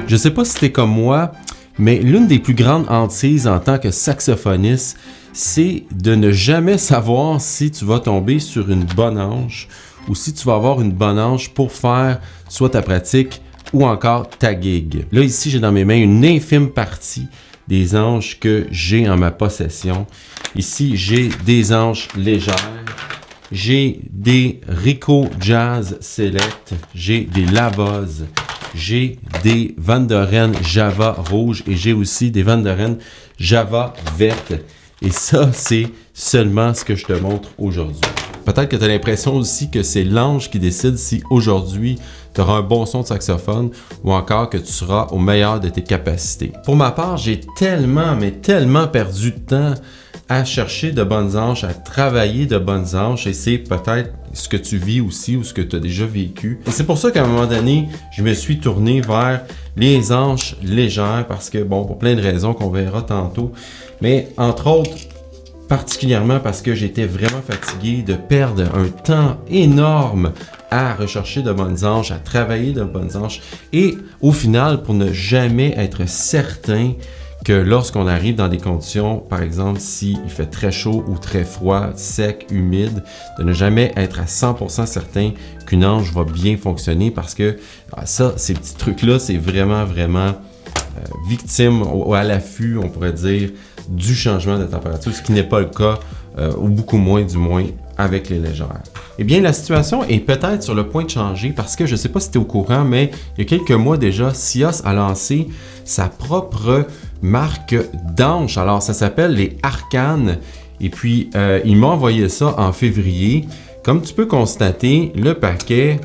Je sais pas si t'es comme moi, mais l'une des plus grandes hantises en tant que saxophoniste, c'est de ne jamais savoir si tu vas tomber sur une bonne hanche ou si tu vas avoir une bonne hanche pour faire soit ta pratique ou encore ta gig. Là, ici, j'ai dans mes mains une infime partie des hanches que j'ai en ma possession. Ici, j'ai des hanches légères, j'ai des Rico Jazz Select, j'ai des Lavaz, j'ai des Van der Ren Java rouge et j'ai aussi des Van der Ren Java verte. Et ça, c'est seulement ce que je te montre aujourd'hui. Peut-être que tu as l'impression aussi que c'est l'ange qui décide si aujourd'hui tu auras un bon son de saxophone ou encore que tu seras au meilleur de tes capacités. Pour ma part, j'ai tellement perdu de temps à chercher de bonnes hanches, à travailler de bonnes hanches et c'est peut-être ce que tu vis aussi ou ce que tu as déjà vécu. Et c'est pour ça qu'à un moment donné, je me suis tourné vers les hanches légères parce que, bon, pour plein de raisons qu'on verra tantôt, mais entre autres, particulièrement parce que j'étais vraiment fatigué de perdre un temps énorme à rechercher de bonnes hanches, à travailler de bonnes hanches et au final, pour ne jamais être certain que lorsqu'on arrive dans des conditions, par exemple, s'il fait très chaud ou très froid, sec, humide, de ne jamais être à 100% certain qu'une hanche va bien fonctionner parce que ça, ces petits trucs-là, c'est vraiment victime ou à l'affût, on pourrait dire, du changement de température, ce qui n'est pas le cas, ou beaucoup moins du moins, avec les légères. Eh bien, la situation est peut-être sur le point de changer parce que je ne sais pas si tu es au courant, mais il y a quelques mois déjà, Sios a lancé sa propre marque d'hanches. Alors, ça s'appelle les Arcanes et puis il m'a envoyé ça en février. Comme tu peux constater, le paquet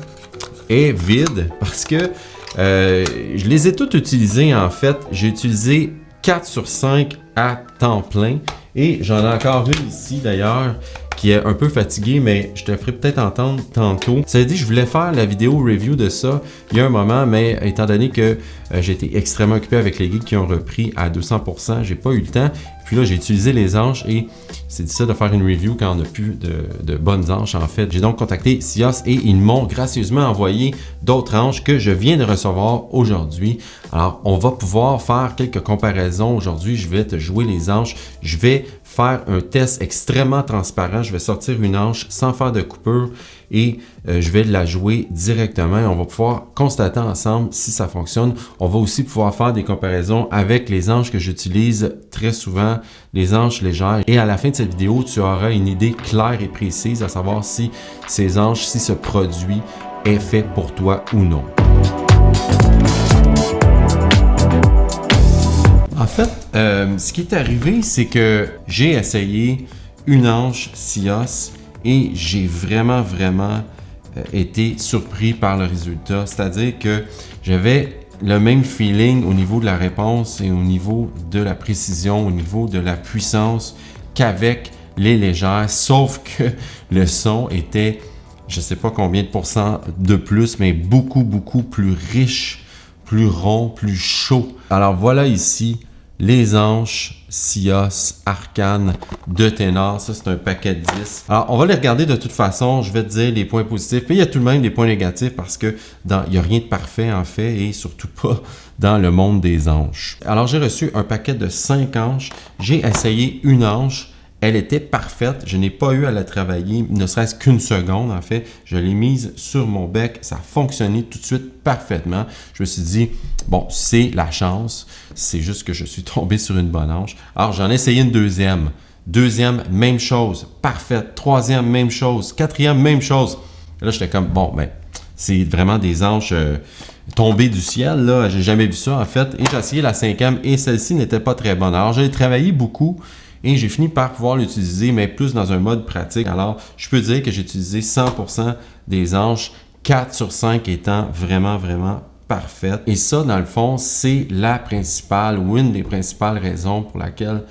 est vide parce que je les ai toutes utilisées en fait. J'ai utilisé 4 sur 5 à temps plein et j'en ai encore une ici d'ailleurs qui est un peu fatigué, mais je te ferai peut-être entendre tantôt. Ça veut dire que je voulais faire la vidéo review de ça il y a un moment, mais étant donné que j'ai été extrêmement occupé avec les gigs qui ont repris à 200%, j'ai pas eu le temps. Puis là, j'ai utilisé les hanches et c'est difficile de faire une review quand on n'a plus de bonnes hanches en fait. J'ai donc contacté Sios et ils m'ont gracieusement envoyé d'autres hanches que je viens de recevoir aujourd'hui. Alors, on va pouvoir faire quelques comparaisons aujourd'hui. Je vais te jouer les hanches. Je vais faire un test extrêmement transparent. Je vais sortir une hanche sans faire de coupure et je vais la jouer directement et on va pouvoir constater ensemble si ça fonctionne. On va aussi pouvoir faire des comparaisons avec les hanches que j'utilise très souvent, les hanches légères. Et à la fin de cette vidéo, tu auras une idée claire et précise à savoir si ces hanches, si ce produit est fait pour toi ou non. En fait, ce qui est arrivé, c'est que j'ai essayé une hanche Sios et j'ai vraiment été surpris par le résultat. C'est-à-dire que j'avais le même feeling au niveau de la réponse et au niveau de la précision, au niveau de la puissance qu'avec les légères, sauf que le son était, je ne sais pas combien de pourcents de plus, mais beaucoup plus riche, plus rond, plus chaud. Alors voilà ici les hanches Sios Arcane de ténor. Ça, c'est un paquet de 10. Alors, on va les regarder de toute façon. Je vais te dire les points positifs. Mais il y a tout de même des points négatifs parce que il n'y a rien de parfait en fait et surtout pas dans le monde des hanches. Alors, j'ai reçu un paquet de 5 hanches. J'ai essayé une hanche. Elle était parfaite. Je n'ai pas eu à la travailler, ne serait-ce qu'une seconde en fait. Je l'ai mise sur mon bec. Ça a fonctionné tout de suite parfaitement. Je me suis dit, bon, c'est la chance. C'est juste que je suis tombé sur une bonne hanche. Alors, j'en ai essayé une deuxième. Deuxième, même chose. Parfaite. Troisième, même chose. Quatrième, même chose. Là, j'étais comme, bon, ben, c'est vraiment des hanches tombées du ciel. Là, j'ai jamais vu ça en fait. Et j'ai essayé la cinquième et celle-ci n'était pas très bonne. Alors, j'ai travaillé beaucoup. Et j'ai fini par pouvoir l'utiliser, mais plus dans un mode pratique. Alors, je peux dire que j'ai utilisé 100% des hanches, 4 sur 5 étant vraiment parfaites. Et ça, dans le fond, c'est la principale ou une des principales raisons pour laquelle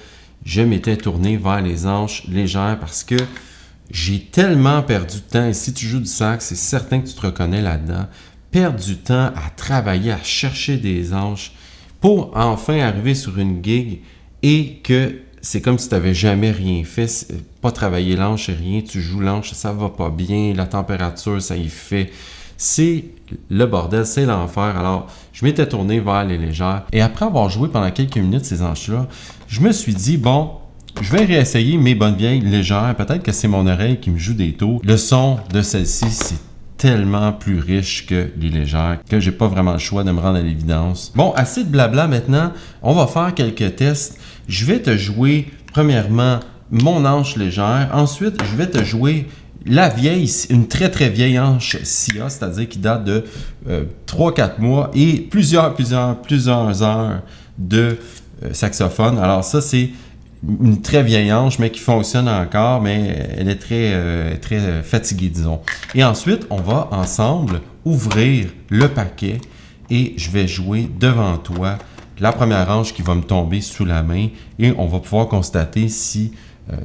je m'étais tourné vers les hanches légères parce que j'ai tellement perdu de temps. Et si tu joues du sax, c'est certain que tu te reconnais là-dedans. Perdre du temps à travailler, à chercher des hanches pour enfin arriver sur une gig et que c'est comme si tu n'avais jamais rien fait, pas travailler l'hanche et rien, tu joues l'hanche, ça va pas bien, la température, ça y fait, c'est le bordel, c'est l'enfer. Alors, je m'étais tourné vers les légères. Et après avoir joué pendant quelques minutes ces hanches-là, je me suis dit, bon, je vais réessayer mes bonnes vieilles légères. Peut-être que c'est mon oreille qui me joue des tours. Le son de celle-ci, c'est tellement plus riche que les légères que j'ai pas vraiment le choix de me rendre à l'évidence. Bon, assez de blabla maintenant. On va faire quelques tests. Je vais te jouer, premièrement, mon hanche légère. Ensuite, je vais te jouer la vieille, une très très vieille hanche SIA, c'est-à-dire qui date de 3-4 mois et plusieurs heures de saxophone. Alors ça, c'est une très vieille hanche, mais qui fonctionne encore, mais elle est très fatiguée, disons. Et ensuite, on va ensemble ouvrir le paquet et je vais jouer devant toi la première hanche qui va me tomber sous la main et on va pouvoir constater si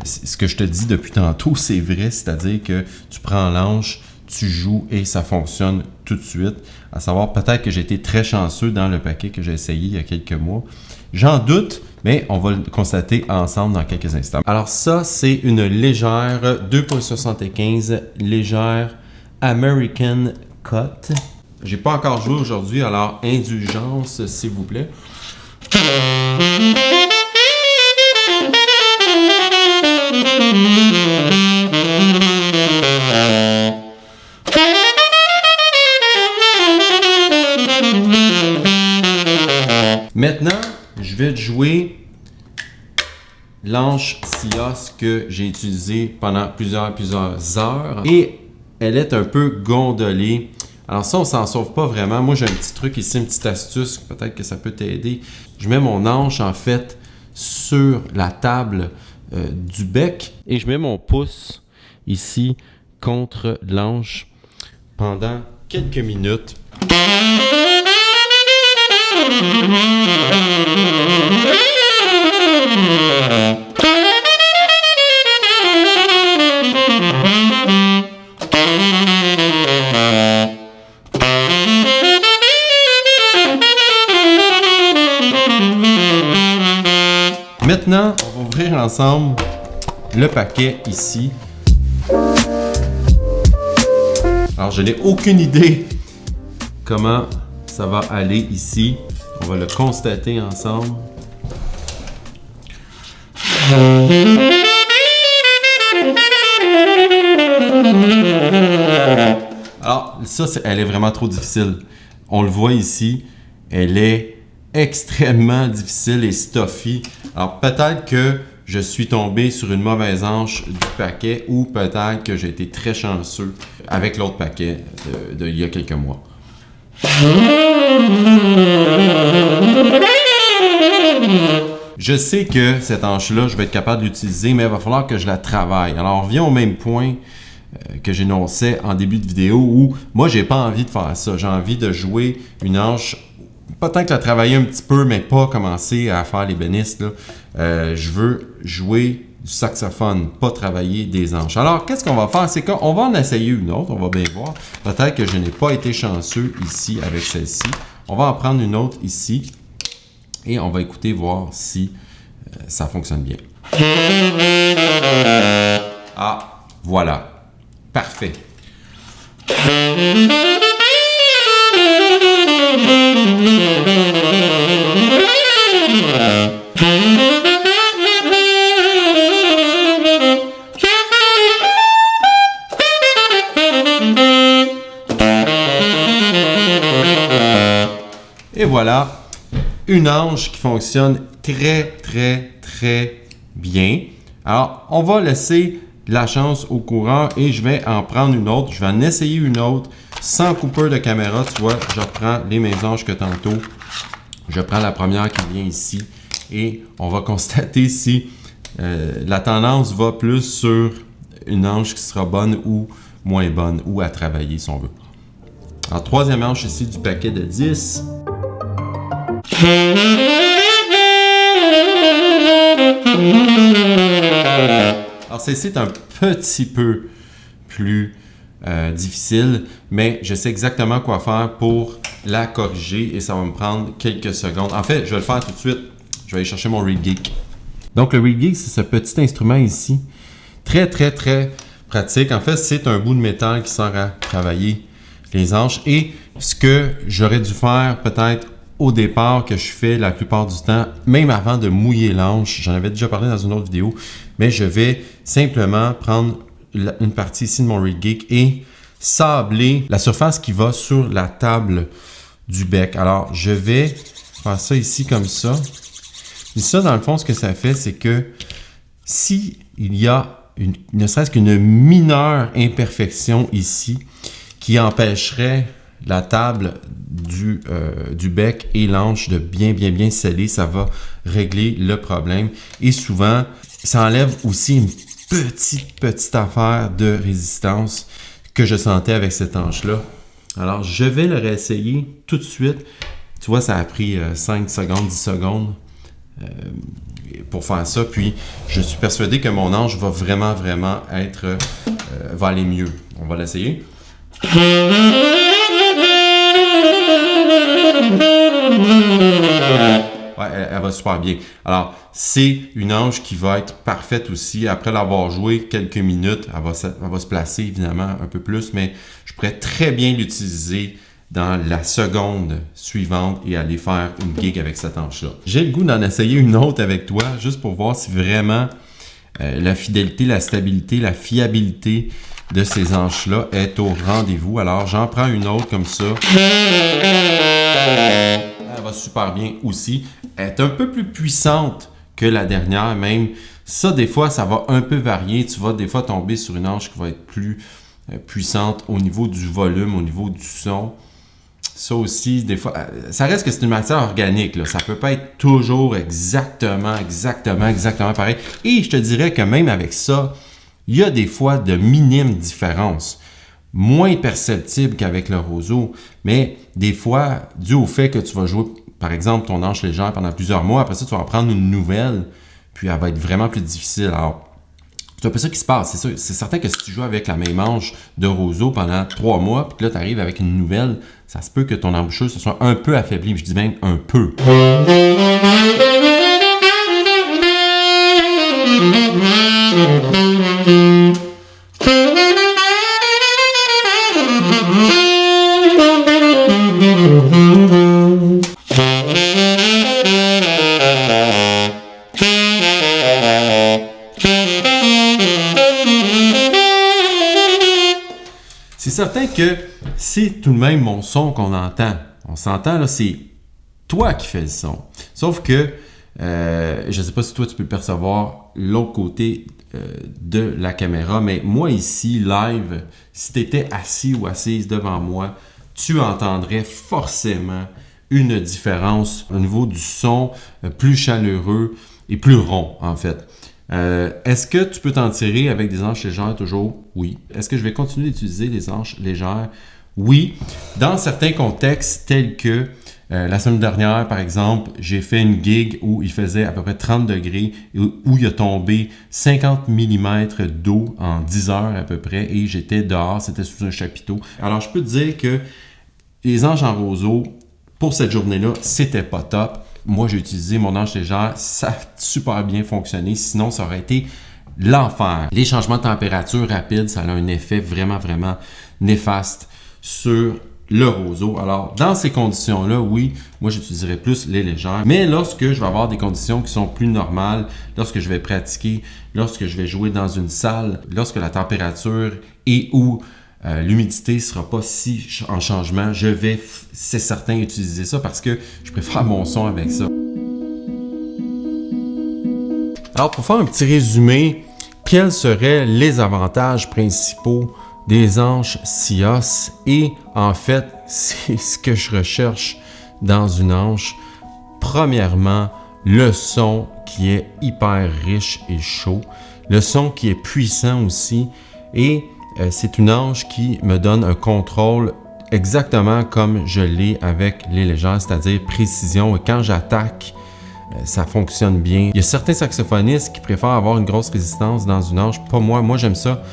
ce que je te dis depuis tantôt, c'est vrai, c'est-à-dire que tu prends l'hanche, tu joues et ça fonctionne tout de suite. À savoir, peut-être que j'ai été très chanceux dans le paquet que j'ai essayé il y a quelques mois. J'en doute, mais on va le constater ensemble dans quelques instants. Alors ça, c'est une légère 2.75, légère American Cut. J'ai pas encore joué aujourd'hui, alors indulgence, s'il vous plaît. Maintenant, je vais te jouer l'hanche SIA que j'ai utilisée pendant plusieurs heures et elle est un peu gondolée. Alors ça, on s'en sauve pas vraiment. Moi, j'ai un petit truc ici, une petite astuce, peut-être que ça peut t'aider. Je mets mon hanche en fait sur la table du bec et je mets mon pouce ici contre l'hanche pendant quelques minutes. Maintenant, on va ouvrir ensemble le paquet ici. Alors, je n'ai aucune idée comment ça va aller ici. On va le constater ensemble. Alors, ça, elle est vraiment trop difficile. On le voit ici, elle est extrêmement difficile et stuffy. Alors, peut-être que je suis tombé sur une mauvaise hanche du paquet ou peut-être que j'ai été très chanceux avec l'autre paquet d'il y a quelques mois. Je sais que cette hanche-là, je vais être capable de l'utiliser, mais il va falloir que je la travaille. Alors, on revient au même point que j'énonçais en début de vidéo où moi, j'ai pas envie de faire ça. J'ai envie de jouer une hanche, peut-être la travailler un petit peu, mais pas commencer à faire les bénisses, là. Je veux jouer du saxophone, pas travailler des hanches. Alors, qu'est-ce qu'on va faire? C'est qu'on va en essayer une autre, on va bien voir. Peut-être que je n'ai pas été chanceux ici avec celle-ci. On va en prendre une autre ici et on va écouter voir si ça fonctionne bien. Ah, voilà. Parfait. Et voilà, une hanche qui fonctionne très bien. Alors, on va laisser la chance au coureur et je vais en prendre une autre. Je vais en essayer une autre sans coupeur de caméra. Tu vois, je reprends les mêmes hanches que tantôt. Je prends la première qui vient ici et on va constater si la tendance va plus sur une hanche qui sera bonne ou moins bonne ou à travailler si on veut. Alors, troisième hanche ici du paquet de 10. Alors, celle-ci est un petit peu plus difficile, mais je sais exactement quoi faire pour la corriger et ça va me prendre quelques secondes. En fait, je vais le faire tout de suite. Je vais aller chercher mon Reed Geek. Donc, le Reed Geek, c'est ce petit instrument ici. Très pratique. En fait, c'est un bout de métal qui sert à travailler les hanches. Et ce que j'aurais dû faire peut-être au départ, que je fais la plupart du temps, même avant de mouiller l'anche, j'en avais déjà parlé dans une autre vidéo, mais je vais simplement prendre une partie ici de mon Reed Geek et sabler la surface qui va sur la table du bec. Alors, je vais faire ça ici comme ça. Et ça, dans le fond, ce que ça fait, c'est que si il y a ne serait-ce qu'une mineure imperfection ici qui empêcherait la table du bec et l'anche de bien sceller, ça va régler le problème. Et souvent, ça enlève aussi une petite affaire de résistance que je sentais avec cette hanche-là. Alors, je vais le réessayer tout de suite. Tu vois, ça a pris 5 secondes, 10 secondes pour faire ça. Puis, je suis persuadé que mon anche va vraiment être... va aller mieux. On va l'essayer. Ouais, elle va super bien. Alors, c'est une hanche qui va être parfaite aussi. Après l'avoir joué quelques minutes, elle va se placer évidemment un peu plus, mais je pourrais très bien l'utiliser dans la seconde suivante et aller faire une gig avec cette hanche-là. J'ai le goût d'en essayer une autre avec toi, juste pour voir si vraiment la fidélité, la stabilité, la fiabilité de ces hanches-là est au rendez-vous. Alors, j'en prends une autre comme ça. Elle va super bien aussi. Elle est un peu plus puissante que la dernière, même. Ça, des fois, ça va un peu varier. Tu vas des fois tomber sur une hanche qui va être plus puissante au niveau du volume, au niveau du son. Ça aussi, des fois, ça reste que c'est une matière organique, là. Ça peut pas être toujours exactement pareil. Et je te dirais que même avec ça, il y a des fois de minimes différences. Moins perceptibles qu'avec le roseau, mais des fois, dû au fait que tu vas jouer, par exemple, ton hanche légère pendant plusieurs mois, après ça, tu vas en prendre une nouvelle, puis elle va être vraiment plus difficile. Alors, c'est un peu ça qui se passe. C'est certain que si tu joues avec la même hanche de roseau pendant 3 mois, puis que là, tu arrives avec une nouvelle, ça se peut que ton emboucheuse se soit un peu affaiblie. Je dis même un peu. C'est certain que c'est tout de même mon son qu'on entend. On s'entend, là, c'est toi qui fais le son. Sauf que, je ne sais pas si toi tu peux le percevoir l'autre côté de la caméra, mais moi ici, live, si tu étais assis ou assise devant moi, tu entendrais forcément une différence au niveau du son plus chaleureux et plus rond, en fait. Est-ce que tu peux t'en tirer avec des hanches légères toujours? Oui. Est-ce que je vais continuer d'utiliser des hanches légères? Oui. Dans certains contextes tels que la semaine dernière, par exemple, j'ai fait une gig où il faisait à peu près 30 degrés, où il a tombé 50 mm d'eau en 10 heures à peu près, et j'étais dehors, c'était sous un chapiteau. Alors, je peux te dire que les hanches en roseau, pour cette journée-là, c'était pas top. Moi, j'ai utilisé mon hanche légère, ça a super bien fonctionné, sinon ça aurait été l'enfer. Les changements de température rapides, ça a un effet vraiment néfaste sur le roseau. Alors, dans ces conditions-là, oui, moi j'utiliserai plus les légères. Mais lorsque je vais avoir des conditions qui sont plus normales, lorsque je vais pratiquer, lorsque je vais jouer dans une salle, lorsque la température et ou l'humidité ne sera pas si en changement, je vais, c'est certain, utiliser ça parce que je préfère mon son avec ça. Alors, pour faire un petit résumé, quels seraient les avantages principaux des hanches Sios? Et en fait, c'est ce que je recherche dans une hanche. Premièrement, le son qui est hyper riche et chaud, le son qui est puissant aussi, et c'est une hanche qui me donne un contrôle exactement comme je l'ai avec les légères, c'est-à-dire précision. Et quand j'attaque, ça fonctionne bien. Il y a certains saxophonistes qui préfèrent avoir une grosse résistance dans une hanche. Pas moi. Moi, j'aime ça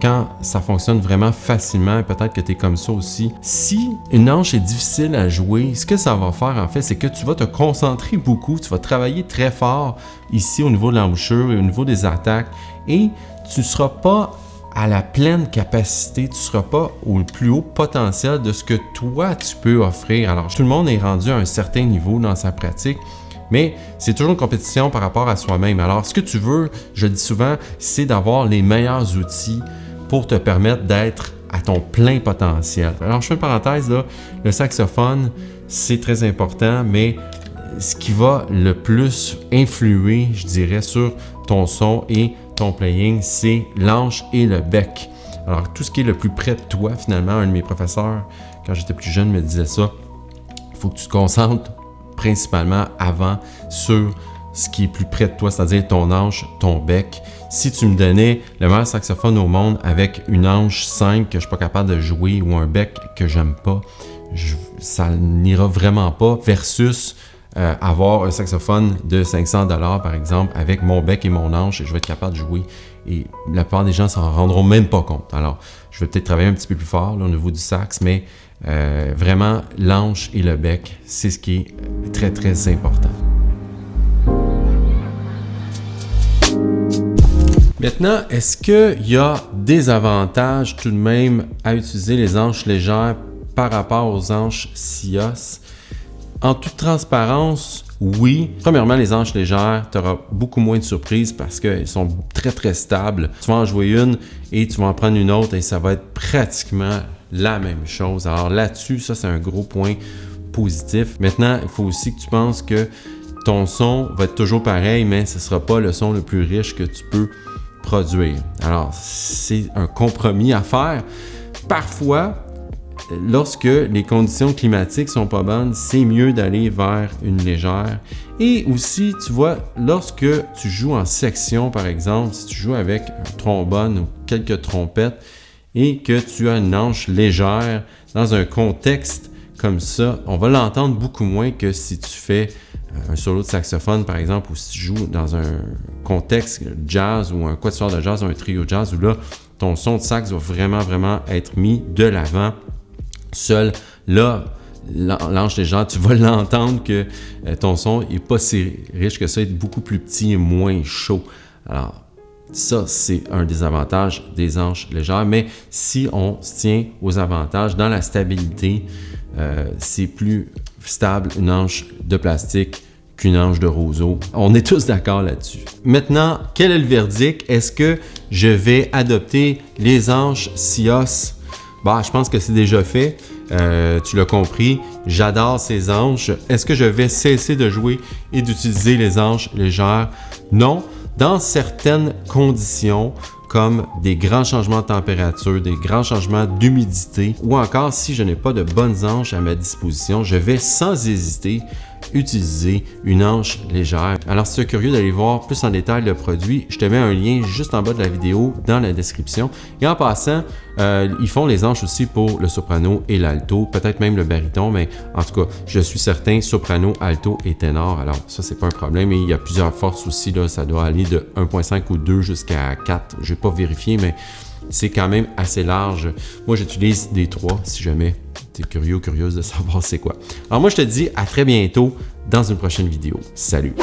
quand ça fonctionne vraiment facilement. Peut-être que tu es comme ça aussi. Si une hanche est difficile à jouer, ce que ça va faire, en fait, c'est que tu vas te concentrer beaucoup. Tu vas travailler très fort ici au niveau de l'embouchure et au niveau des attaques. Et tu ne seras pas à la pleine capacité, tu ne seras pas au plus haut potentiel de ce que toi, tu peux offrir. Alors, tout le monde est rendu à un certain niveau dans sa pratique, mais c'est toujours une compétition par rapport à soi-même. Alors, ce que tu veux, je le dis souvent, c'est d'avoir les meilleurs outils pour te permettre d'être à ton plein potentiel. Alors, je fais une parenthèse, là, le saxophone, c'est très important, mais ce qui va le plus influer, je dirais, sur ton son et ton playing, c'est l'anche et le bec. Alors, tout ce qui est le plus près de toi, finalement, un de mes professeurs, quand j'étais plus jeune, me disait ça, il faut que tu te concentres principalement avant sur ce qui est plus près de toi, c'est-à-dire ton anche, ton bec. Si tu me donnais le meilleur saxophone au monde avec une anche 5 que je ne suis pas capable de jouer ou un bec que j'aime pas, ça n'ira vraiment pas versus avoir un saxophone de 500 $ par exemple avec mon bec et mon anche et je vais être capable de jouer. Et la plupart des gens s'en rendront même pas compte. Alors, je vais peut-être travailler un petit peu plus fort là, au niveau du sax, mais vraiment, l'anche et le bec, c'est ce qui est très, très important. Maintenant, est-ce qu'il y a des avantages tout de même à utiliser les anches légères par rapport aux anches Sios? En toute transparence, oui. Premièrement, les anches légères, tu auras beaucoup moins de surprises parce qu'elles sont très, très stables. Tu vas en jouer une et tu vas en prendre une autre et ça va être pratiquement la même chose. Alors là-dessus, ça, c'est un gros point positif. Maintenant, il faut aussi que tu penses que ton son va être toujours pareil, mais ce ne sera pas le son le plus riche que tu peux produire. Alors, c'est un compromis à faire. Parfois, lorsque les conditions climatiques sont pas bonnes, c'est mieux d'aller vers une légère. Et aussi, tu vois, lorsque tu joues en section, par exemple, si tu joues avec un trombone ou quelques trompettes et que tu as une anche légère dans un contexte comme ça, on va l'entendre beaucoup moins que si tu fais un solo de saxophone, par exemple, ou si tu joues dans un contexte jazz ou un quatuor de jazz ou un trio jazz où là, ton son de sax va vraiment être mis de l'avant. Seul, là, l'anche légère, tu vas l'entendre que ton son n'est pas si riche que ça, il est beaucoup plus petit et moins chaud. Alors, ça, c'est un des avantages des anches légères. Mais si on se tient aux avantages, dans la stabilité, c'est plus stable une anche de plastique qu'une anche de roseau. On est tous d'accord là-dessus. Maintenant, quel est le verdict? Est-ce que je vais adopter les anches Sios? Je pense que c'est déjà fait. Tu l'as compris, j'adore ces anches. Est-ce que je vais cesser de jouer et d'utiliser les anches légères? Non. Dans certaines conditions, comme des grands changements de température, des grands changements d'humidité, ou encore si je n'ai pas de bonnes anches à ma disposition, je vais sans hésiter utiliser une anche légère. Alors, si tu es curieux d'aller voir plus en détail le produit, je te mets un lien juste en bas de la vidéo dans la description. Et en passant, ils font les anches aussi pour le soprano et l'alto, peut-être même le baryton, mais en tout cas, je suis certain soprano, alto et ténor. Alors, ça, c'est pas un problème. Et il y a plusieurs forces aussi, là, ça doit aller de 1.5 ou 2 jusqu'à 4. Je n'ai pas vérifié, mais c'est quand même assez large. Moi, j'utilise des 3 si jamais tu es curieux ou curieuse de savoir c'est quoi. Alors moi, je te dis à très bientôt dans une prochaine vidéo. Salut!